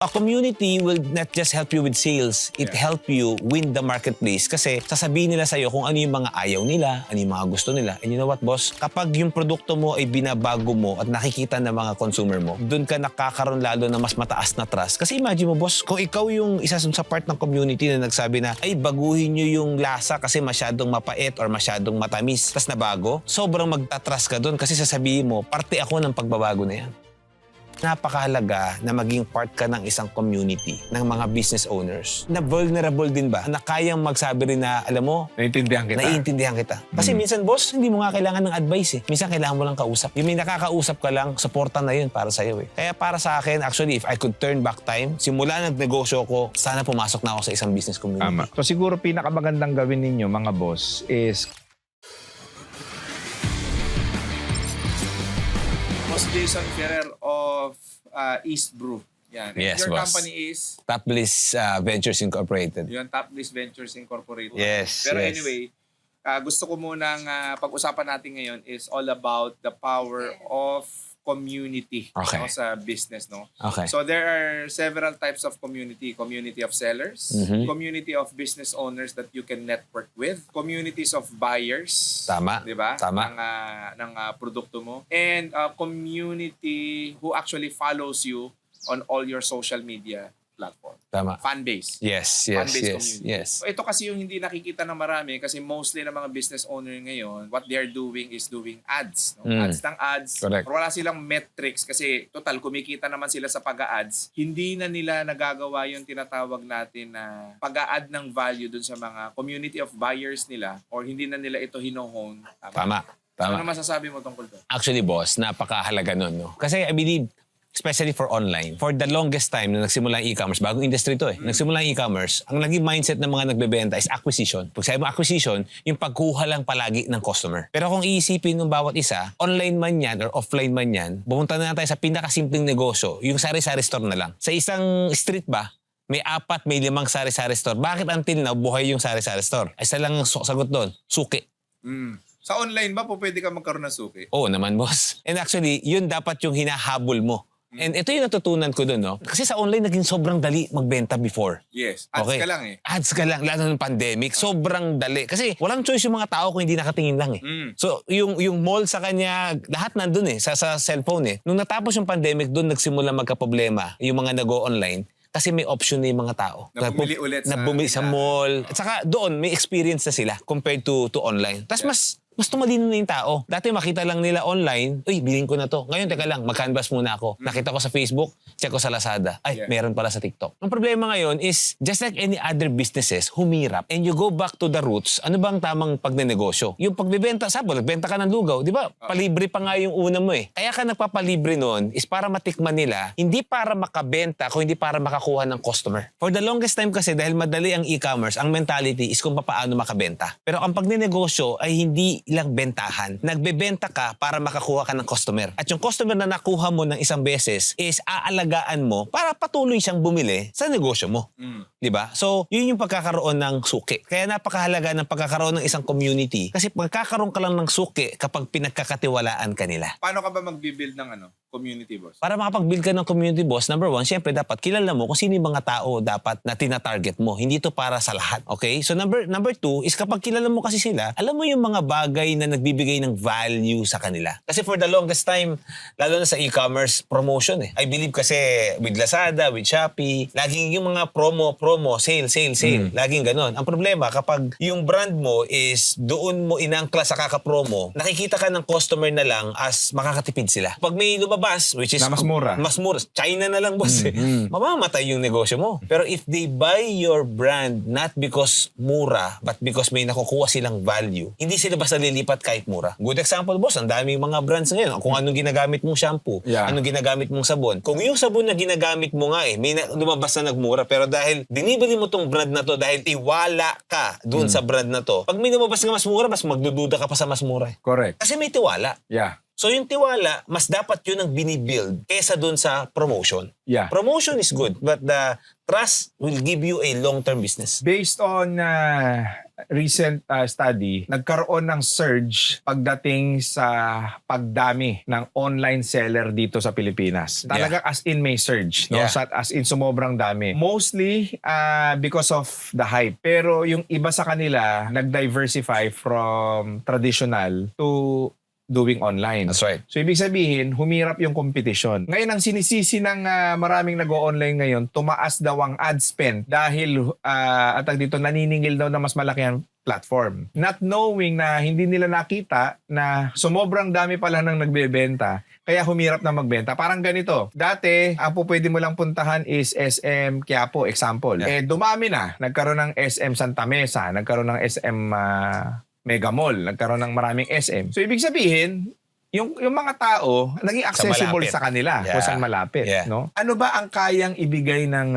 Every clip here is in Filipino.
A community will not just help you with sales, it help you win the marketplace. Kasi sasabihin nila sa'yo kung ano yung mga ayaw nila, ano yung mga gusto nila. And you know what, boss? Kapag yung produkto mo ay binabago mo at nakikita ng mga consumer mo, doon ka nakakaroon lalo na mas mataas na trust. Kasi imagine mo, boss, kung ikaw yung isa sa part ng community na nagsabi na, ay, baguhin nyo yung lasa kasi masyadong mapait or masyadong matamis, tas nabago, sobrang magtatrust ka doon kasi sasabihin mo, parte ako ng pagbabago na yan. Napakahalaga na maging part ka ng isang community ng mga business owners na vulnerable din ba? Na kayang magsabi rin na, alam mo, naiintindihan kita. Kasi minsan, boss, hindi mo nga kailangan ng advice eh. Minsan kailangan mo lang kausap. Yung may nakakausap ka lang, supportan na yun para sa'yo eh. Kaya para sa akin, actually, if I could turn back time, simula nagnegosyo ko, sana pumasok na ako sa isang business community. Tama. So siguro pinakamagandang gawin ninyo, mga boss, is Boss Jason Ferrer of East Brew. Yan. And Yes, your boss. company is? Top Bliss Ventures Incorporated. Yung Top Bliss Ventures Incorporated. Yes, Pero yes. anyway, gusto ko munang pag-usapan natin ngayon is all about the power of community Okay. sa business. No? Okay. So there are several types of community. Community of sellers, community of business owners that you can network with, communities of buyers. Tama. Di ba? Tama. Ng produkto mo. And community who actually follows you on all your social media platform. Tama. Fan base. Yes, Fan-based yes, community. yes. So ito kasi yung hindi nakikita ng marami kasi mostly ng mga business owner ngayon, what they are doing is doing ads. No? Ads ng ads. Correct. Pero wala silang metrics kasi total kumikita naman sila sa pag-a-ads. Hindi na nila nagagawa yung tinatawag natin na pag-a-add ng value dun sa mga community of buyers nila or hindi na nila ito hino-hone. Tama. Tama. Ano masasabi mo tungkol doon? Actually, boss, napakahalaga nun, no? Kasi I believe, especially for online, for the longest time na nagsimula ang e-commerce, bagong industry to eh, nagsimula ang e-commerce, ang naging mindset ng mga nagbebenta is acquisition. Pag sabi mo acquisition, yung pagkuha lang palagi ng customer. Pero kung iisipin ng bawat isa, online man yan or offline man yan, pumunta na tayo sa pinakasimpleng negosyo, yung sari-sari store na lang. Sa isang street ba, may 4, may 5 sari-sari store. Bakit until now, buhay yung sari-sari store? Isa lang ang sagot doon, suki. Sa online ba po pwede ka magkaroon ng suki? Oo naman, boss. And actually, yun dapat yung hinahabol mo. And ito yung natutunan ko doon, no? Kasi sa online naging sobrang dali magbenta before. Yes. Ads Okay. ka lang eh. Ads ka lang, lalo ng pandemic. Sobrang dali. Kasi walang choice yung mga tao kung hindi nakatingin lang eh. So, yung mall sa kanya, lahat nandun eh, sa cellphone eh. Nung natapos yung pandemic, doon nagsimula magka-problema yung mga nag-o-online. Kasi may option na yung mga tao. Na bumili ulit sa bumili sa tindahan. mall. At saka doon, may experience na sila compared to online. Tapos mas tumalino na yung tao. Dati makita lang nila online, uy, bilhin ko na to. Ngayon, teka lang, mag-canvas muna ako. Nakita ko sa Facebook, check ko sa Lazada. Ay, meron pala sa TikTok. Ang problema ngayon is, just like any other businesses, humirap. And you go back to the roots, ano bang tamang pagnenegosyo? Yung pagbibenta, sabo, nagbenta ka ng lugaw, di ba? Palibre pa nga yung una mo eh. Kaya ka nagpapalibre nun is para matikman nila, hindi para makabenta, kung hindi para makakuha ng customer. For the longest time kasi, dahil madali ang e-commerce, ang mentality is kung paano makabenta. Pero ang pagnenegosyo ay hindi lang bentahan. Nagbebenta ka para makakuha ka ng customer. At yung customer na nakuha mo ng isang beses is aalagaan mo para patuloy siyang bumili sa negosyo mo. Di ba? So, yun yung pagkakaroon ng suki. Kaya napakahalaga ng pagkakaroon ng isang community kasi pagkakaroon ka lang ng suki kapag pinagkakatiwalaan ka nila. Paano ka ba magbibuild ng community, boss? Para makapag-build ka ng community, boss, number 1, syempre dapat kilala mo kung sino yung mga tao dapat na tina-target mo. Hindi to para sa lahat. Okay? So number 2 is kapag kilala mo kasi sila, alam mo yung mga bagay na nagbibigay ng value sa kanila. Kasi for the longest time, lalo na sa e-commerce, promotion eh. I believe kasi with Lazada, with Shopee, laging yung mga promo, sale. Laging ganon. Ang problema, kapag yung brand mo is doon mo inangkla sa kaka-promo, nakikita ka ng customer na lang as makakatipid sila. Pag may lumabas, which is Na mas mura. Mas mura. China na lang, boss eh. Mamamatay yung negosyo mo. Pero if they buy your brand not because mura, but because may nakukuha silang value, hindi sila basta lilipat kahit mura. Good example, boss, ang daming mga brands ngayon. Kung anong ginagamit mong shampoo, anong ginagamit mong sabon. Kung yung sabon na ginagamit mo nga may lumabas na nagmura, pero dahil dinibili mo tong brand na to, dahil tiwala ka doon sa brand na to, pag may lumabas nga mas mura, mas magdududa ka pa sa mas mura. correct. Kasi may tiwala. Yeah. So yung tiwala, mas dapat yun ang binibuild kesa dun sa promotion. Yeah. Promotion is good, but the trust will give you a long-term business. Based on recent study, nagkaroon ng surge pagdating sa pagdami ng online seller dito sa Pilipinas. Talaga as in may surge, no? Yeah. As in sobrang dami. Mostly because of the hype. Pero yung iba sa kanila nag-diversify from traditional to doing online. That's right. So, ibig sabihin, humirap yung competition. Ngayon, ang sinisisi ng maraming nag-online ngayon, tumaas daw ang ad spend dahil, dito, naniningil daw na mas malaki ang platform. Not knowing na hindi nila nakita na sumobrang dami pala nang nagbebenta, kaya humirap na magbenta. Parang ganito. Dati, ang po pwede mo lang puntahan is SM Quiapo, example. Yeah. Dumami na. Nagkaroon ng SM Santa Mesa, nagkaroon ng SM Mega Mall, nagkaroon ng maraming SM. So, ibig sabihin, yung mga tao, naging accessible malapit. sa kanila kung Yeah. saan malapit. Yeah. No? Ano ba ang kayang ibigay ng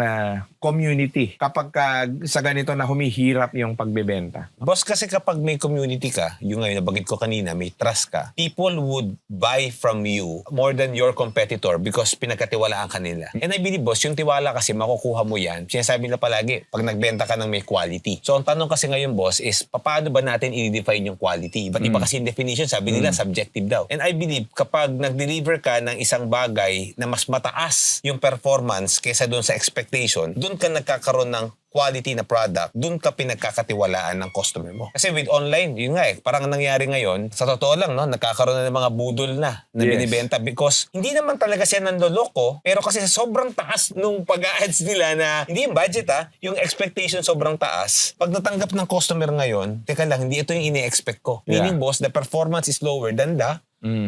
community kapag sa ganito na humihirap yung pagbebenta? Boss, kasi kapag may community ka, yung ngayon nabanggit ko kanina, may trust ka, people would buy from you more than your competitor because pinagkatiwalaan ka nila. And I believe, boss, yung tiwala kasi makukuha mo yan. Sinasabi na palagi, pag nagbenta ka ng may quality. So, ang tanong kasi ngayon, boss, is paano ba natin i-define yung quality? Iba't iba kasi yung definition, sabi nila, subjective daw. And I believe, kapag nag-deliver ka ng isang bagay na mas mataas yung performance kaysa doon sa expectation, doon ka nagkakaroon ng quality na product, doon ka pinagkakatiwalaan ng customer mo. Kasi with online, yun nga parang nangyari ngayon, sa totoo lang, no, nagkakaroon na ng mga budol na Yes. binibenta because hindi naman talaga siya nanloloko, pero kasi sobrang taas nung pag-ads nila na, hindi yung budget yung expectation sobrang taas. Pag natanggap ng customer ngayon, teka lang, hindi ito yung ini-expect ko. Meaning, boss, the performance is lower than the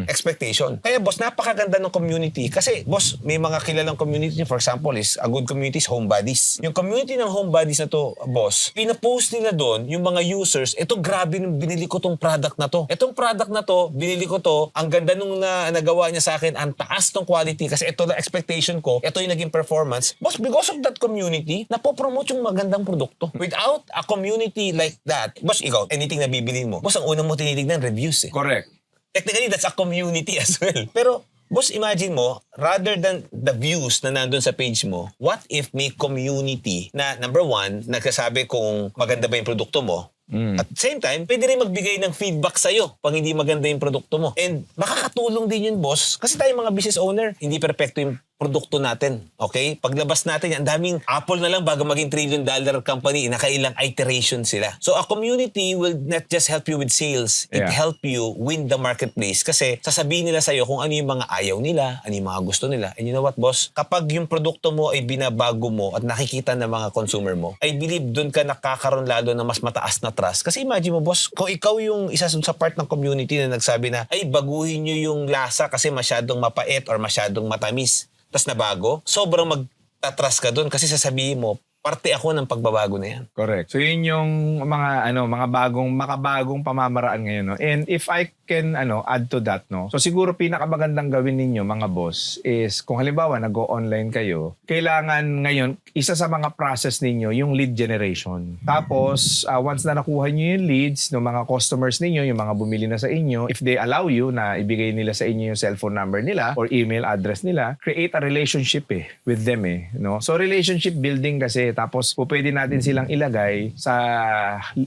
expectation. Kaya boss, napakaganda ng community. Kasi boss, may mga kilalang community, for example, is a good community is Home Buddies. Yung community ng Home Buddies na to, boss, pinapost nila doon yung mga users, ito grabe nung binili ko tong product na to. Itong product na to, binili ko to, ang ganda nung nagawa niya sa akin, ang taas ng quality kasi ito na expectation ko, ito yung naging performance. Boss, because of that community, napopromote yung magandang produkto. Without a community like that, boss, ikaw, anything na bibili mo, boss, ang unang mo tinitignan, reviews Correct. Technically, that's a community as well. Pero, boss, imagine mo, rather than the views na nandun sa page mo, what if may community na, number one, nagsasabi kung maganda ba yung produkto mo, at the same time, pwede rin magbigay ng feedback sa'yo pag hindi maganda yung produkto mo. And makakatulong din yun, boss. Kasi tayo mga business owner, hindi perfecto yung produkto natin. Okay? Paglabas natin, ang daming Apple na lang bago maging $1 trillion company, nakailang iteration sila. So a community will not just help you with sales, it Yeah. help you win the marketplace. Kasi sasabihin nila sa'yo kung ano yung mga ayaw nila, ano yung mga gusto nila. And you know what, boss? Kapag yung produkto mo ay binabago mo at nakikita ng mga consumer mo, I believe doon ka nakakaroon lalo na mas mataas na trust. Kasi imagine mo, boss, kung ikaw yung isa sa part ng community na nagsabi na, ay, baguhin nyo yung lasa kasi masyadong mapait or masyadong matamis. Tas nabago, sobrang magtatrust ka doon kasi sasabihin mo, parte ako ng pagbabago na yan. Correct. So yun yung mga makabagong pamamaraan ngayon, no. And if I can add to that, no. So siguro pinakamagandang gawin ninyo mga boss is kung halimbawa nag-o-online kayo, kailangan ngayon isa sa mga process ninyo yung lead generation. Tapos once na nakuha niyo yung leads ng mga customers ninyo, yung mga bumili na sa inyo, if they allow you na ibigay nila sa inyo yung cellphone number nila or email address nila, create a relationship with them no. So relationship building kasi tapos po pwede natin silang ilagay sa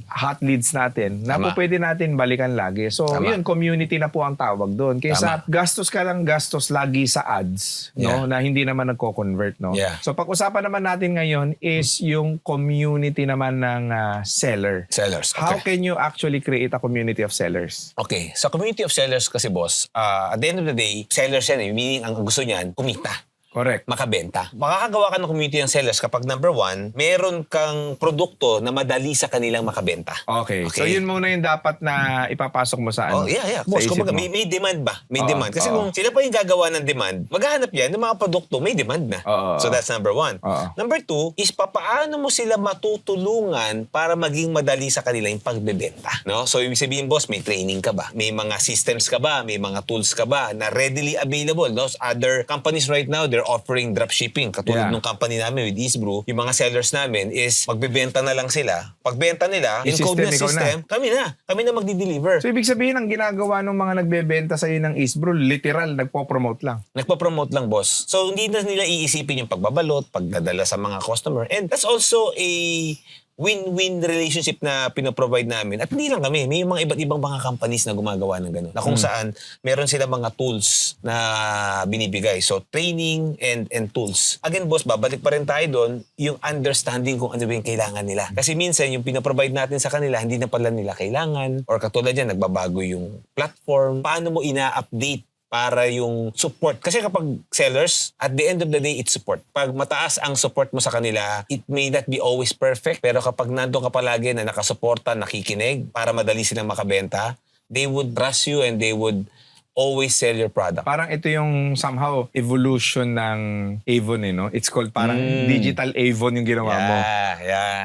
hot leads natin na po Tama. pwede natin balikan lagi. So Tama. yun, community na po ang tawag doon. Kaysa gastos ka ng gastos lagi sa ads, no, Yeah. na hindi naman nagko-convert, no. Yeah. So pag-usapan naman natin ngayon is yung community naman ng seller. Sellers. How Okay. can you actually create a community of sellers? Okay. Sa community of sellers kasi, boss, at the end of the day, sellers yan meaning ang gusto niyan, kumita. Correct. Makabenta. Makakagawa ka ng community ng sellers kapag number one, meron kang produkto na madali sa kanilang makabenta. Okay. So Okay. yun muna yung dapat na ipapasok mo sa Oh, yeah. Boss, sa isip kumbaga, mo. may demand ba? May Oo, demand. Kasi oo. kung sila pa yung gagawa ng demand, maghahanap yan ng mga produkto, may demand na. Oo, So that's number one. Oo. Number two is papaano mo sila matutulungan para maging madali sa kanila yung pagbebenta. No? So ibig sabihin, boss, may training ka ba? May mga systems ka ba? May mga tools ka ba na readily available? No? So other companies right now, they're offering dropshipping. Katulad Yeah. ng company namin with Eastbrew, yung mga sellers namin is magbebenta na lang sila. Pagbenta nila, Yung encode na system, ikaw system, kami na magdi-deliver. So ibig sabihin ang ginagawa ng mga nagbebenta sa iyo ng Eastbrew, literal nagpo-promote lang. Nagpa-promote lang, boss. So, hindi na nila iisipin yung pagbabalot, pagdadala sa mga customer. And that's also a win-win relationship na pinoprovide namin. At hindi lang kami, may mga iba't ibang mga companies na gumagawa ng gano'n. Na kung saan, meron sila mga tools na binibigay. So, training and tools. Again, boss, babalik pa rin tayo doon, yung understanding kung ano ba yung kailangan nila. Kasi minsan, yung pinoprovide natin sa kanila, hindi na pala nila kailangan. Or katulad yan, nagbabago yung platform. Paano mo ina-update para yung support. Kasi kapag sellers, at the end of the day, it's support. Pag mataas ang support mo sa kanila, it may not be always perfect, pero kapag nandun ka palagi na nakasuporta, nakikinig, para madali silang makabenta, they would trust you and they would always sell your product. Parang ito yung somehow evolution ng Avon, no? It's called parang digital Avon yung ginawa mo.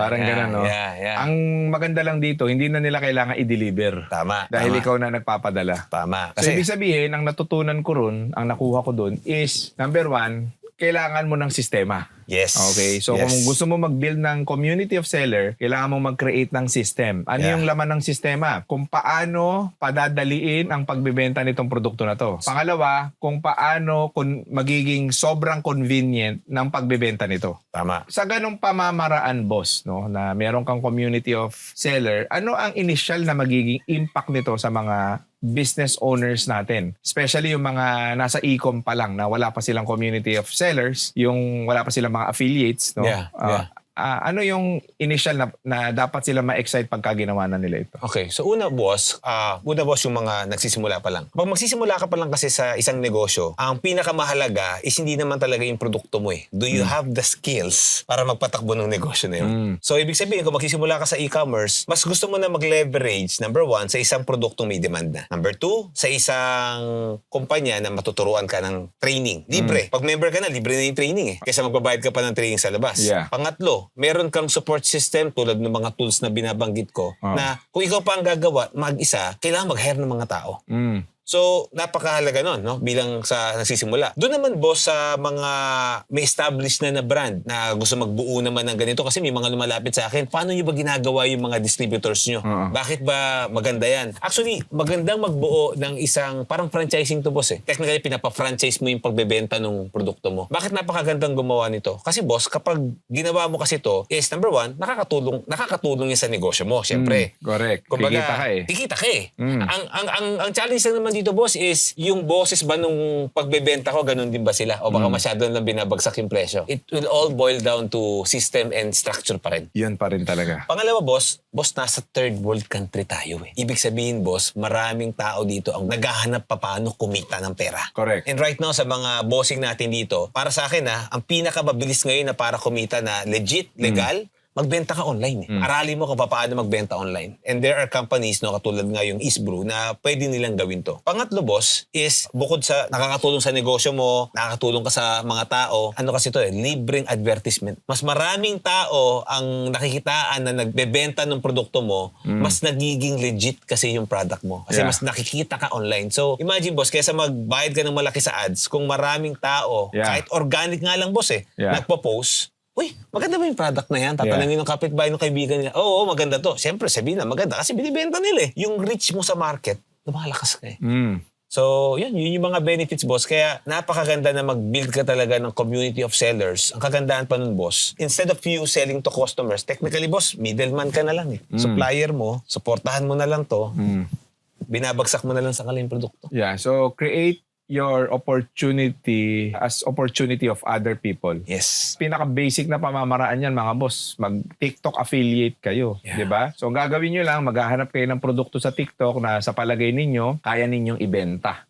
Parang ganun, no? Ang maganda lang dito, hindi na nila kailangan i-deliver. Tama. Dahil tama. ikaw na nagpapadala. Tama. So, ibig sabihin, ang natutunan ko ron, ang nakuha ko dun is, number one, kailangan mo ng sistema. Yes. Okay, so yes. kung gusto mo mag-build ng community of seller, kailangan mo mag-create ng system. Ano yung laman ng sistema? Kung paano padadaliin ang pagbebenta nitong produkto na to. Pangalawa, kung paano magiging sobrang convenient ng pagbebenta nito. Tama. Sa ganong pamamaraan, boss, no, na meron kang community of seller, ano ang initial na magiging impact nito sa mga business owners natin? Especially yung mga nasa e-com pa lang na wala pa silang community of sellers, yung wala pa silang mga affiliates, no? Ano yung initial na dapat sila ma-excite pagka ginawa na nila ito? Okay, so una boss yung mga nagsisimula pa lang. Pag magsisimula ka pa lang kasi sa isang negosyo, ang pinakamahalaga is hindi naman talaga yung produkto mo eh. Do you have the skills para magpatakbo ng negosyo na yun? So ibig sabihin, kung magsisimula ka sa e-commerce, mas gusto mo na mag-leverage, number one, sa isang produktong may demand na. Number two, sa isang kumpanya na matuturuan ka ng training. Libre. Pag member ka na, libre na yung training eh. Kaysa magbabayad ka pa ng training sa labas. Yeah. Pangatlo, meron kang support system tulad ng mga tools na binabanggit ko na kung ikaw pa ang gagawa mag-isa, kailangan mag-hire ng mga tao. So, napakahalaga nun, no? Bilang sa nagsisimula. Doon naman, boss, sa mga may established na brand na gusto magbuo naman ng ganito kasi may mga lumalapit sa akin, paano nyo ba ginagawa yung mga distributors nyo? Bakit ba maganda yan? Actually, magandang magbuo ng isang parang franchising to, boss eh. Technically, pinapa-franchise mo yung pagbebenta ng produkto mo. Bakit napakagandang gumawa nito? Kasi, boss, kapag ginawa mo kasi to, is number one, nakakatulong yan sa negosyo mo, syempre. Correct. Kumbaga, Kikita ka eh. Kikita ka eh. Ang challenge lang naman dito, boss, is yung bosses ba nung pagbebenta ko, ganun din ba sila? O baka masyado lang binabagsak yung presyo? It will all boil down to system and structure pa rin. Yan pa rin talaga. Pangalawa, boss, nasa third world country tayo eh. Ibig sabihin, boss, maraming tao dito ang naghahanap pa paano kumita ng pera. Correct. And right now, sa mga bossing natin dito, para sa akin ang pinakamabilis ngayon na para kumita na legit, legal, magbenta ka online. Aralin mo kung paano magbenta online. And there are companies, no, katulad nga yung Eastbrew, na pwede nilang gawin to. Pangatlo, boss, is bukod sa nakakatulong sa negosyo mo, nakakatulong ka sa mga tao, ano kasi to libreng advertisement. Mas maraming tao ang nakikitaan na nagbebenta ng produkto mo, mas nagiging legit kasi yung product mo. Kasi mas nakikita ka online. So, imagine, boss, kaysa magbayad ka ng malaki sa ads, kung maraming tao, kahit organic nga lang, boss nagpo-post, uy, maganda ba yung product na yan? Tatanungin ng kapitbahay ng kaibigan nila, oo, maganda to. Siyempre, sabihin na maganda kasi binibenta nila eh. Yung reach mo sa market, lumalakas ka eh. So, yun yung mga benefits, boss. Kaya napakaganda na mag-build ka talaga ng community of sellers. Ang kagandahan pa nun, boss, instead of you selling to customers, technically, boss, middleman ka na lang eh. Supplier mo, supportahan mo na lang to, binabagsak mo na lang sa kanilang produkto. Yeah, so create your opportunity as opportunity of other people. Yes. Pinaka-basic na pamamaraan yan, mga boss. Mag-TikTok affiliate kayo. Di ba? So, ang gagawin nyo lang, maghahanap kayo ng produkto sa TikTok na sa palagay ninyo, kaya ninyong ibenta.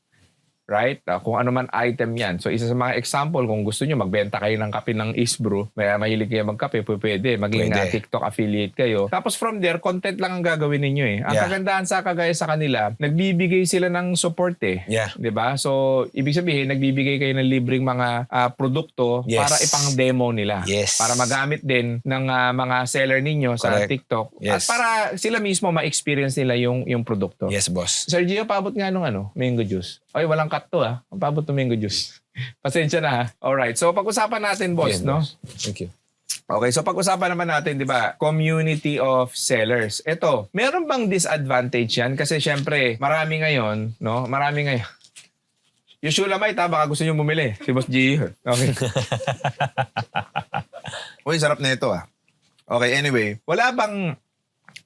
Right? Kung ano man item yan. So, isa sa mga example, kung gusto nyo magbenta kayo ng kape ng Eastbrew, may mahilig kayo magkape, pwede. Maging TikTok affiliate kayo. Tapos from there, content lang ang gagawin ninyo eh. Ang kagandahan sa kagaya sa kanila, nagbibigay sila ng support eh. Diba? So, ibig sabihin, nagbibigay kayo ng libreng mga produkto para ipang-demo nila. Para magamit din ng mga seller ninyo sa TikTok. At para sila mismo ma-experience nila yung produkto. Yes, boss. Sir Gio, paabot nga nung mango juice. Ay, walang cut to Paabot ng mango juice. Pasensya na ha. Alright, so pag-usapan natin, boss, no? Thank you. Okay, so pag-usapan naman natin, di ba, community of sellers. Ito, meron bang disadvantage yan? Kasi syempre, marami ngayon, no? Marami ngayon. Yung Shulamite, baka gusto nyo bumili. Si Boss G. Okay. Uy, sarap na ito, Okay, anyway. Wala bang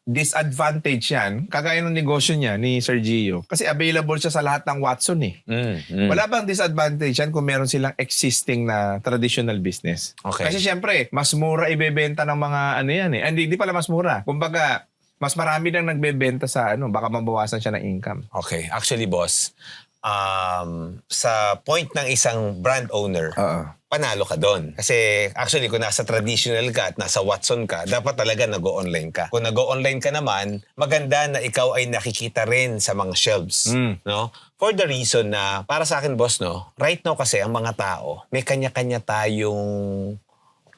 disadvantage yan, kagaya ng negosyo niya ni Sir Gio? Kasi available siya sa lahat ng Watson eh. Wala bang disadvantage yan kung meron silang existing na traditional business? Okay. Kasi syempre, mas mura ibebenta ng mga ano yan eh. Hindi pala mas mura. Kumbaga, mas marami nang nagbebenta sa baka mabawasan siya ng income. Okay. Actually, boss, sa point ng isang brand owner, panalo ka doon. Kasi actually, kung nasa traditional ka at nasa Watson ka, dapat talaga nag-o-online ka. Kung nag-o-online ka naman, maganda na ikaw ay nakikita rin sa mga shelves. No? For the reason na, para sa akin, boss, no, right now kasi ang mga tao, may kanya-kanya tayong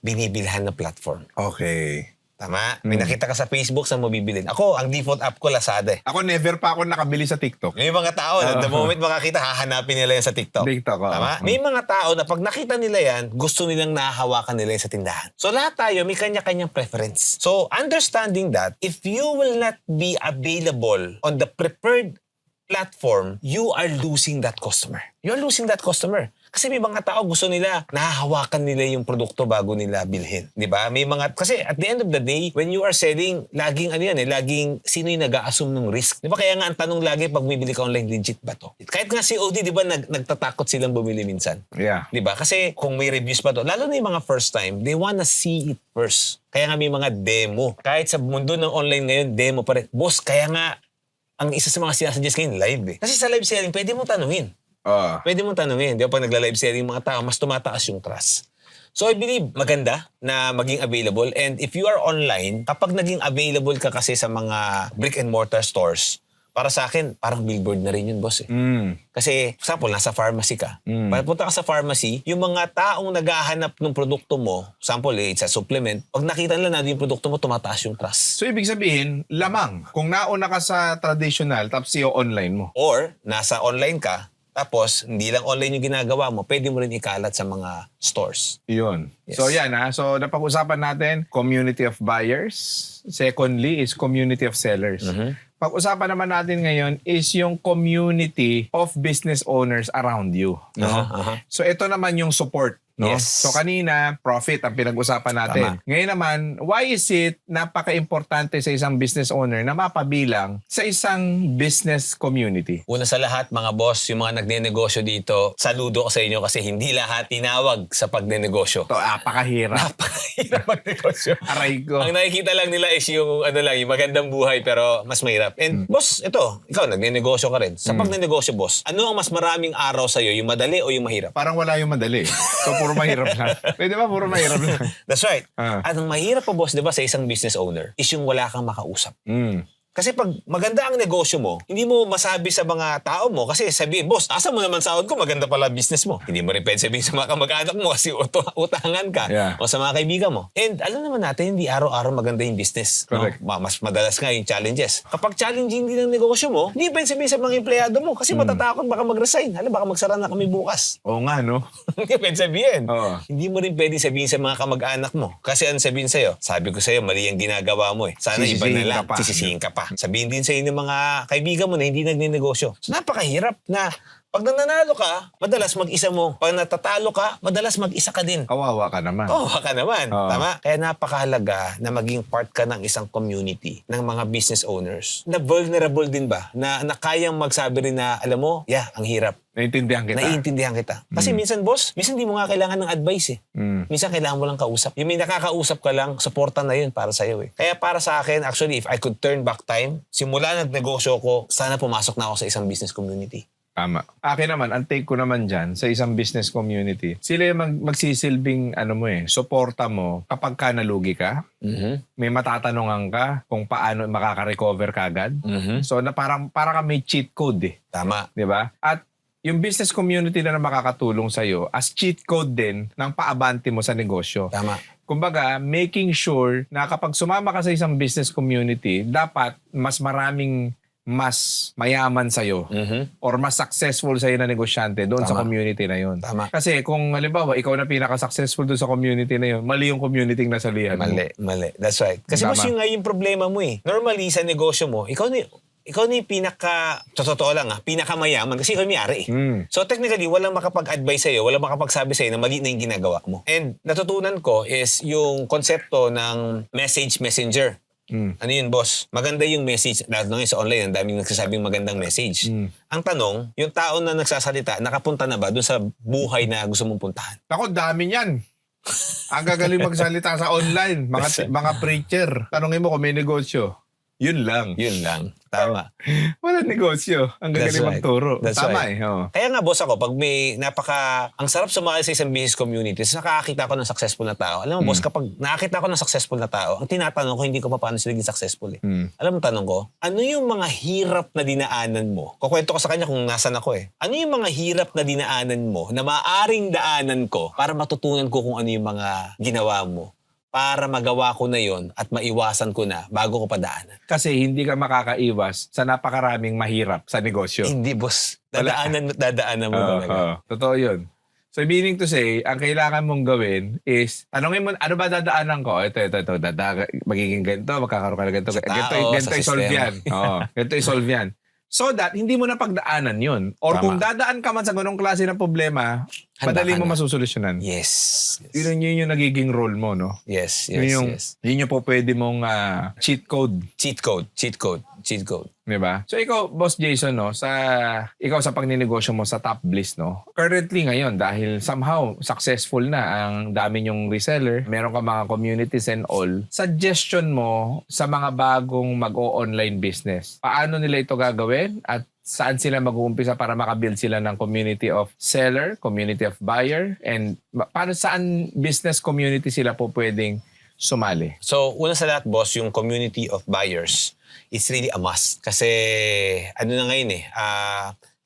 binibilhan na platform. Okay. Tama? May nakita ka sa Facebook, saan mo bibilin? Ako, ang default app ko, Lazada. Ako never pa ako nakabili sa TikTok. May mga tao, the moment makakita, hahanapin nila yan sa TikTok. TikTok, oo. Tama? May mga tao na pag nakita nila yan, gusto nilang nahahawakan nila yan sa tindahan. So lahat tayo, may kanya-kanyang preference. So understanding that, if you will not be available on the preferred platform, you are losing that customer. You are losing that customer. Kasi may mga tao gusto nila, nahahawakan nila yung produkto bago nila bilhin. Di ba? May mga, kasi at the end of the day, when you are selling, laging laging sino yung nag-a-assume ng risk. Di ba? Kaya nga ang tanong lagi pag bibili ka online, legit ba to? Kahit nga COD, di ba, nagtatakot silang bumili minsan. Yeah. Di ba? Kasi kung may reviews pa to, lalo na yung mga first time, they wanna see it first. Kaya nga may mga demo. Kahit sa mundo ng online ngayon, demo pa rin. Boss, kaya nga, ang isa sa mga sinasuggest ngayon, live eh. Kasi sa live selling, pwede mo tanungin. Pwede mong tanungin. Di ba pag nagla-live selling mga tao, mas tumataas yung trust. So I believe maganda na maging available. And if you are online, kapag naging available ka kasi sa mga brick and mortar stores, para sa akin, parang billboard na rin yun, boss eh. Kasi, for example, nasa pharmacy ka. Pag punta ka sa pharmacy, yung mga taong naghahanap ng produkto mo, example, it's a supplement, pag nakita nila na yung produkto mo, tumataas yung trust. So, ibig sabihin, lamang. Kung nauna ka sa traditional, tapos yung online mo. Or, nasa online ka, tapos, hindi lang online yung ginagawa mo, pwede mo rin ikalat sa mga stores. Yun. Yes. So, yan ha. So, napag-usapan natin, community of buyers. Secondly is community of sellers. Pag-usapan naman natin ngayon is yung community of business owners around you. No? So, ito naman yung support. No? Yes. So kanina, profit ang pinag-usapan natin. Tama. Ngayon naman, why is it napaka-importante sa isang business owner na mapabilang sa isang business community? Una sa lahat, mga boss, yung mga nagnenegosyo dito, saludo ko sa inyo kasi hindi lahat tinawag sa pagnenegosyo. Ito, napakahirap. Napakahirap magnegosyo. Aray ko. Ang nakikita lang nila is yung, yung magandang buhay pero mas mahirap. And boss, ito, ikaw, nagnenegosyo ka rin. Sa pagnenegosyo, boss, ano ang mas maraming araw sa'yo? Yung madali o yung mahirap? Parang wala yung madali. So, puro mahirap lang. Pwede ba? Puro mahirap lang. That's right. At ang mahirap pa, boss, di ba, sa isang business owner is yung wala kang makausap. Kasi pag maganda ang negosyo mo, hindi mo masabi sa mga tao mo kasi sabihin, boss, asa mo naman sahod ko, maganda pala business mo. Hindi mo rin pwede sabihin sa mga kamag-anak mo kasi utangan ka o sa mga kaibigan mo. And alam naman natin, hindi araw-araw maganda yung business. Correct. No? Mas madalas nga yung challenges. Kapag challenging din ang negosyo mo, hindi pwede sabihin sa mga empleyado mo kasi matatakot baka mag-resign. Baka magsara na kami bukas. Oo nga, no? Hindi pwede sabihin. Oo. Hindi mo rin pwede sabihin sa mga kamag-anak mo. Kasi ano sabihin sa'yo? Sabi ko sa'yo, mali ang ginagawa mo eh. Sana iba na Sisisihin lang. ka pa. Sisisihin ka pa. Sabihin din sa'yo ng mga kaibigan mo na hindi nagnenegosyo. So napakahirap na pag nananalo ka, madalas mag-isa mo. Pag natatalo ka, madalas mag-isa ka din. Kawawa ka naman. Oo, ka naman. Oo. Tama? Kaya napakahalaga na maging part ka ng isang community ng mga business owners na vulnerable din ba? Na kayang magsabi rin na, alam mo, ang hirap. Naiintindihan kita. Naiintindihan kita. Kasi minsan, boss, minsan di mo nga kailangan ng advice eh. Minsan kailangan mo lang kausap. Yung may nakakausap ka lang, supportan na yun para sa'yo eh. Kaya para sa akin, actually, if I could turn back time, simula nagnegosyo ko, sana pumasok na ako sa isang business community. Tama. Akin naman, ang take ko naman dyan sa isang business community, sila yung magsisilbing suporta mo kapag ka nalugi ka. May matatanungan ka kung paano makaka-recover ka agad. So na parang ka may cheat code eh. Tama. Di ba? At yung business community na makakatulong sa'yo as cheat code din ng paabante mo sa negosyo. Tama. Kumbaga, making sure na kapag sumama ka sa isang business community, dapat mas maraming mas mayaman sa'yo or mas successful sa'yo na negosyante doon sa community na yun. Tama. Kasi kung halimbawa, ikaw na pinaka-successful doon sa community na yun, mali yung community na salihan mo. Mali. That's right. Kasi Tama. boss, yung nga yung problema mo eh. Normally, sa negosyo mo, ikaw ikaw na yung sa totoo lang pinakamayaman kasi ikaw yung may-ari. So technically, walang makapag-advise sa'yo, walang makapagsabi sa'yo na mali na yung ginagawa mo. And natutunan ko is yung konsepto ng message messenger. Ano yun, boss? Maganda yung message. Lalo ngayon sa online, ang daming nagsasabing magandang message. Ang tanong, yung tao na nagsasalita, nakapunta na ba dun sa buhay na gusto mong puntahan? Ako, dami niyan. Ang gagaling magsalita sa online. Mga preacher. Tanungin mo kung may negosyo. Yun lang. Yun lang. Tama. Walang negosyo. Ang gagaling magturo. That's Tama right. Oo. Kaya nga, boss, ako, pag may ang sarap sumali sa isang business community, nakakakita ko ng successful na tao. Alam mo, boss, kapag nakakita ko ng successful na tao, ang tinatanong ko, hindi ko pa paano sila naging successful eh. Alam mo, tanong ko, ano yung mga hirap na dinaanan mo? Kukwento ko sa kanya kung nasan ako eh. Ano yung mga hirap na dinaanan mo na maaring daanan ko para matutunan ko kung ano yung mga ginawa mo? Para magawa ko na yon at maiwasan ko na bago ko padaanan. Kasi hindi ka makakaiwas sa napakaraming mahirap sa negosyo. Hindi, boss. Dadaanan mo talaga. Totoo yun. So, meaning to say, ang kailangan mong gawin is, tanongin mo, ano ba dadaanan ko? Ito. Magiging ganito, magkakaroon ka na ganito. Sa tao, Ganito sa i-solve sistema. yan. Oo, ganito i-solve yan. So that, hindi mo na pagdaanan yun. Or Tama. kung dadaan ka man sa ganong klase ng problema, Handa madali ka mo na. masusolusyonan. Yes. Yun yung nagiging role mo, no? Yes. Yun yung po pwede mong cheat code. Cheat code. Diba? So ikaw, Boss Jason, no, ikaw sa pagninegosyo mo sa Top Bliss, no, currently ngayon, dahil somehow successful na ang dami nyong reseller, meron ka mga communities and all, suggestion mo sa mga bagong mag-o-online business, paano nila ito gagawin at saan sila mag-uumpisa para makabuild sila ng community of seller, community of buyer, and saan business community sila po pwedeng sumali? So, una sa lahat, boss, yung community of buyers, it's really a must. Kasi, ano na ngayon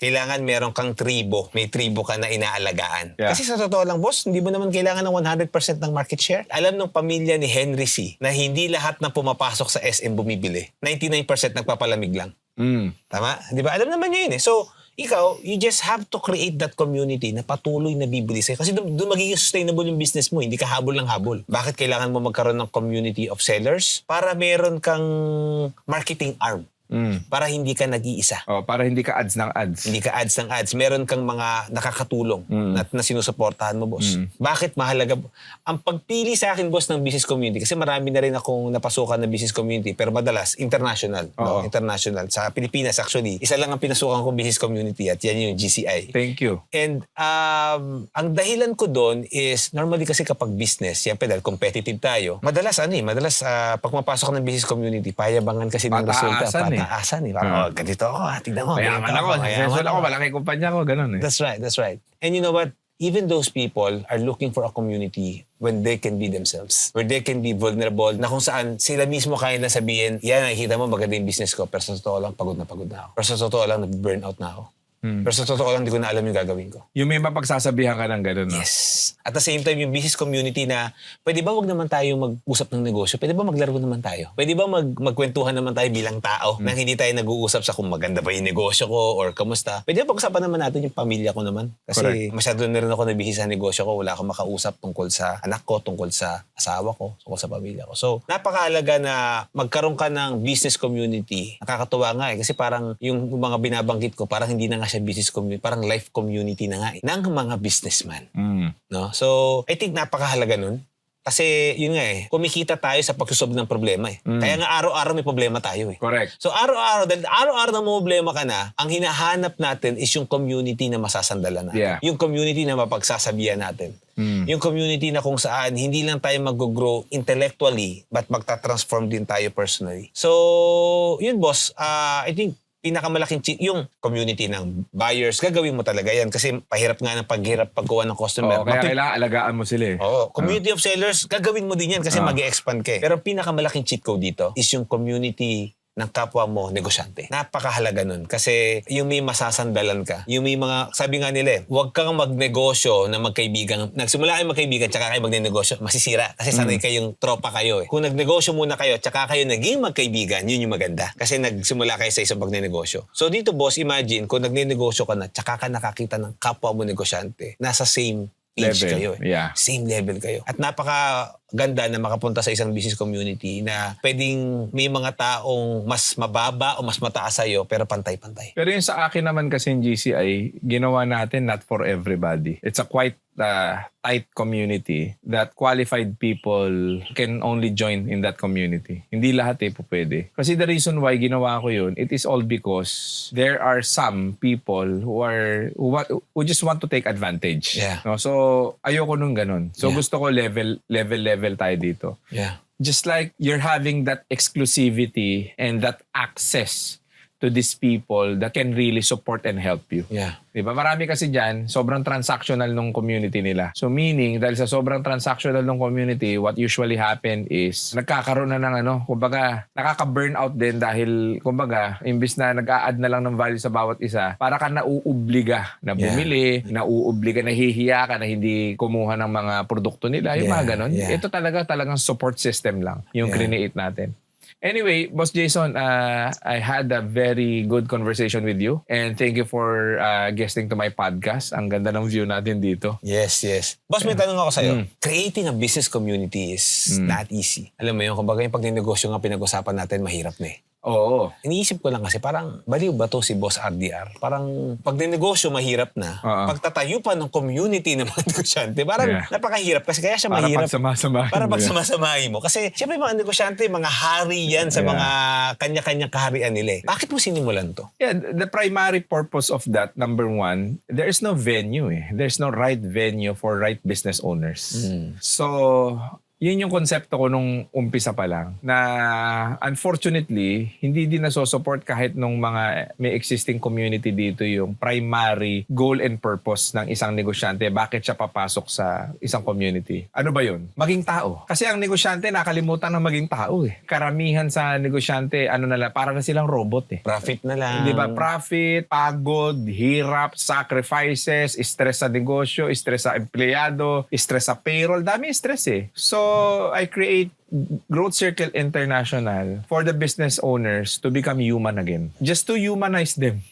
kailangan meron kang tribo. May tribo ka na inaalagaan. Yeah. Kasi sa totoo lang, boss, hindi mo naman kailangan ng 100% ng market share. Alam ng pamilya ni Henry C. na hindi lahat na pumapasok sa SM bumibili. 99% nagpapalamig lang. Tama? Di ba? Alam naman niya yun eh. So, ikaw, you just have to create that community na patuloy na bibili sa'yo. Kasi doon magiging sustainable yung business mo. Hindi ka habol ng habol. Bakit kailangan mo magkaroon ng community of sellers? Para meron kang marketing arm. Para hindi ka nag-iisa. Para hindi ka ads ng ads. Hindi ka ads ng ads. Meron kang mga nakakatulong na sinusuportahan mo, boss. Bakit mahalaga? Ang pagpili sa akin, boss, ng business community, kasi marami na rin akong napasukan na business community, pero madalas, international. No? International. Sa Pilipinas, actually, isa lang ang pinasukan kong business community at yan yung GCI. Thank you. And ang dahilan ko doon is, normally kasi kapag business, siyempre dahil competitive tayo, madalas pag mapasok ka ng business community, payabangan kasi ng resulta. Pataasan eh. Parang, ganito ako, tignan mo. Mayaman ako, successful ako, malaki kumpanya ko, ganun eh. That's right. And you know what? Even those people are looking for a community when they can be themselves. Where they can be vulnerable, na kung saan sila mismo kaya na sabihin, yan, nakikita mo, maganda yung business ko, pero sa totoo lang, pagod na ako. Pero sa totoo lang, burn out na ako. Pero sa totoo lang, hindi ko na alam yung gagawin ko. Yung may mapagsasabihan ka ng ganun, no? Yes. At the same time, yung business community na, pwede ba wag naman tayo mag-usap ng negosyo? Pwede ba maglaro naman tayo? Pwede ba magkwentuhan naman tayo bilang tao nang hindi tayo nag-uusap sa kung maganda ba yung negosyo ko or kamusta? Pwede ba pag-usapan naman natin yung pamilya ko naman? Kasi masyado na rin ako nabihis sa negosyo ko. Wala akong makausap tungkol sa anak ko, tungkol sa asawa ko, tungkol sa pamilya ko. So, napakahalaga na magkaroon ka ng business community. Nakakatuwa nga eh. Kasi parang yung mga binabanggit ko, parang hindi na nga siya business community, parang life community na nga eh, ng mga businessman. No? So, I think napakahalaga nun. Kasi, yun nga eh, kumikita tayo sa pagsusolve ng problema eh. Kaya nga araw-araw may problema tayo eh. Correct. So, dahil araw-araw na may problema ka na, ang hinahanap natin is yung community na masasandalan natin. Yeah. Yung community na mapagsasabihan natin. Yung community na kung saan hindi lang tayo mag-grow intellectually, but magta-transform din tayo personally. So, yun boss, I think, pinakamalaking yung community ng buyers, gagawin mo talaga yan kasi pahirap nga ng pagkuha ng customer. Kaya kailangan alagaan mo sila eh. Community of sellers, gagawin mo din yan kasi mag-expand ka eh. Pero pinakamalaking cheat code dito is yung community ng kapwa mo negosyante. Napakahalaga nun. Kasi yung may masasandalan ka, yung may mga, sabi nga nila huwag kang magnegosyo na magkaibigan. Nagsimula kayo magkaibigan, tsaka kayo magnegosyo, masisira. Kasi sanay kayong tropa kayo eh. Kung nagnegosyo muna kayo, tsaka kayo naging magkaibigan, yun yung maganda. Kasi nagsimula kayo sa isang pagnenegosyo. So dito boss, imagine, kung nagnenegosyo ka na, tsaka ka nakakita ng kapwa mo negosyante, nasa same age Level. kayo eh. Yeah. Same level kayo. At ganda na makapunta sa isang business community na pwedeng may mga taong mas mababa o mas mataas sa'yo pero pantay-pantay. Pero yung sa akin naman kasi yung GCI, ginawa natin not for everybody. It's a quite tight community that qualified people can only join in that community. Hindi lahat po pwede. Kasi the reason why ginawa ko yun, it is all because there are some people who just want to take advantage. Yeah. No? So, ayoko nung ganun. So, Yeah. gusto ko level tayo dito. Yeah. Just like you're having that exclusivity and that access to these people that can really support and help you. Yeah. Diba? Marami kasi dyan, sobrang transactional nung community nila. So meaning, dahil sa sobrang transactional nung community, what usually happen is, nagkakaroon na ng kumbaga, nakaka-burnout din dahil, kumbaga, imbis na nag-a-add na lang ng value sa bawat isa, para ka nauubliga na bumili, nauubliga, nahihiya ka na hindi kumuha ng mga produkto nila, yung mga ganon. Yeah. Ito talagang support system lang, yung create natin. Anyway, Boss Jason, I had a very good conversation with you and thank you for guesting to my podcast. Ang ganda ng view natin dito. Yes. Boss, may tanong ako sa'yo. Creating a business community is not easy. Alam mo yun, kumbaga yung pag-negosyo nga pinag-usapan natin, mahirap na eh. Oo. Iniisip ko lang kasi parang baliw ba to si Boss RDR? Parang pag negosyo mahirap na, pagtatayo pa ng community ng mga negosyante, parang napakahirap kasi kaya siya Para mahirap. pagsama-samahin Para mo yan. pagsamasamahin mo. Kasi siyempre mga negosyante, mga hari yan sa mga kanya-kanya kaharian nila eh. Bakit mo sinimulan to? Yeah, the primary purpose of that, number one, there is no venue eh. There's no right venue for right business owners. So, yun yung konsepto ko nung umpisa pa lang na unfortunately, hindi din nasusupport kahit nung mga may existing community dito yung primary goal and purpose ng isang negosyante. Bakit siya papasok sa isang community? Ano ba yun? Maging tao. Kasi ang negosyante nakalimutan ng maging tao eh. Karamihan sa negosyante, para na silang robot eh. Profit na lang. Di ba? Profit, pagod, hirap, sacrifices, stress sa negosyo, stress sa empleyado, stress sa payroll. Dami stress eh. So, I create Growth Circle International for the business owners to become human again. Just to humanize them.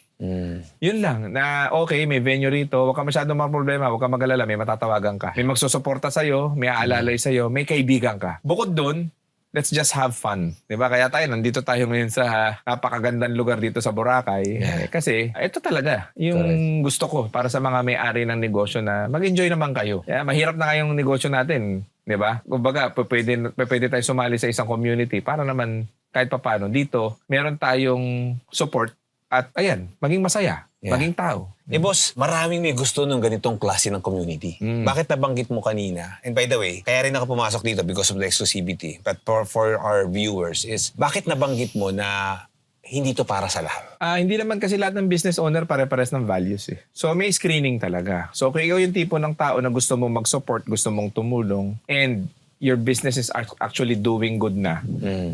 Yun lang. Na okay, may venue rito. Huwag ka masyadong mga problema. Huwag ka mag-alala. May matatawagan ka. May magsusuporta sa'yo. May aalalay sa'yo. May kaibigan ka. Bukod dun, let's just have fun. Diba? Kaya nandito tayo ngayon sa napakagandang lugar dito sa Boracay. Yeah. Kasi ito talaga yung gusto ko para sa mga may-ari ng negosyo na mag-enjoy naman kayo. Kaya mahirap na kayong negosyo natin. Diba? Kumbaga, pwede tayo sumali sa isang community para naman kahit papano dito, meron tayong support at ayan, maging masaya, maging tao. Eh boss, maraming may gusto ng ganitong klase ng community. Bakit nabanggit mo kanina? And by the way, kaya rin ako pumasok dito because of the exclusivity. But for our viewers is, bakit nabanggit mo na hindi to para sa lahat? Hindi naman kasi lahat ng business owner pare-pares ng values eh. So may screening talaga. So kung ikaw yung tipo ng tao na gusto mong mag-support, gusto mong tumulong, and your business is actually doing good na.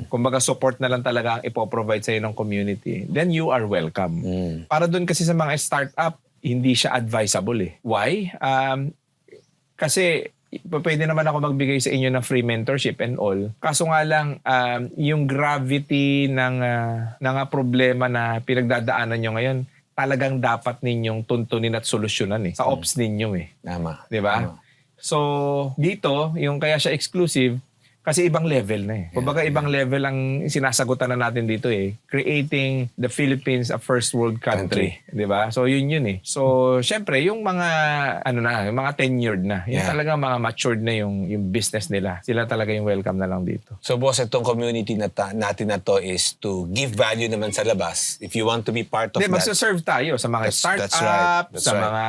Kumbaga support na lang talaga ang ipoprovide sa'yo ng community, then you are welcome. Para dun kasi sa mga startup, hindi siya advisable eh. Why? Kasi pwede naman ako magbigay sa inyo ng free mentorship and all. Kaso nga lang, yung gravity ng problema na pinagdadaanan nyo ngayon, talagang dapat ninyong tuntunin at solusyonan eh. Sa ops ninyo eh. Tama. Diba? So, dito, yung kaya siya exclusive, kasi ibang level na eh. Kumbaga ibang level ang sinasagutan na natin dito eh. Creating the Philippines a first world country. Diba? So yun eh. So syempre yung mga yung mga tenured na. Yung talaga mga matured na yung business nila. Sila talaga yung welcome na lang dito. So boss, itong community natin na to is to give value naman sa labas. If you want to be part of that. Magsaserve tayo sa mga startup, That's sa right. mga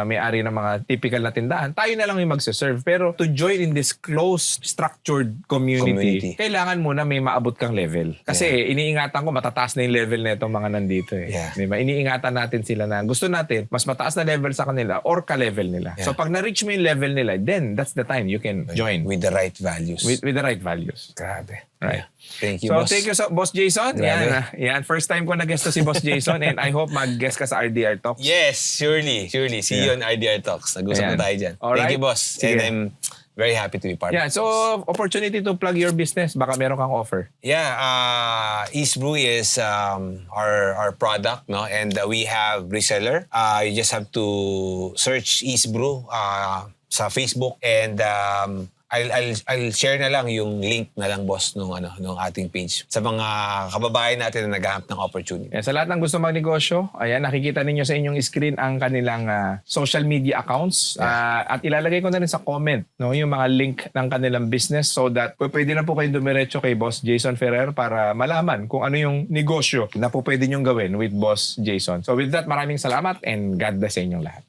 may-ari ng mga typical na tindahan. Tayo na lang yung magsaserve. Pero to join in this close, structured community, kailangan muna may maabot kang level. Kasi iniingatan ko, matataas na yung level na itong mga nandito eh. Diba? Iniingatan natin sila na gusto natin, mas mataas na level sa kanila or ka-level nila. So pag na-reach mo yung level nila, then that's the time you can join. With the right values. With the right values. Grabe. Right. Thank you, So, boss. thank you, Boss Jason. Yan. First time ko na-guest to si Boss Jason and I hope mag-guest ka sa RDR Talks. Yes, surely. See you on RDR Talks. Nag-usap na tayo dyan. Alright. Thank you, boss. Sige. And I'm very happy to be part of So opportunity to plug your business. Baka meron kang offer. East Brew is our product, no? And we have reseller. You just have to search East Brew sa Facebook and I'll share na lang yung link na lang, boss, nung ating page sa mga kababayan natin na naghahanap ng opportunity. Yan, sa lahat ng gusto magnegosyo, ayan, nakikita ninyo sa inyong screen ang kanilang social media accounts. At ilalagay ko na rin sa comment yung mga link ng kanilang business so that pwede na po kayong dumiretso kay Boss Jason Ferrer para malaman kung ano yung negosyo na po pwede nyong gawin with Boss Jason. So with that, maraming salamat and God bless sa inyong lahat.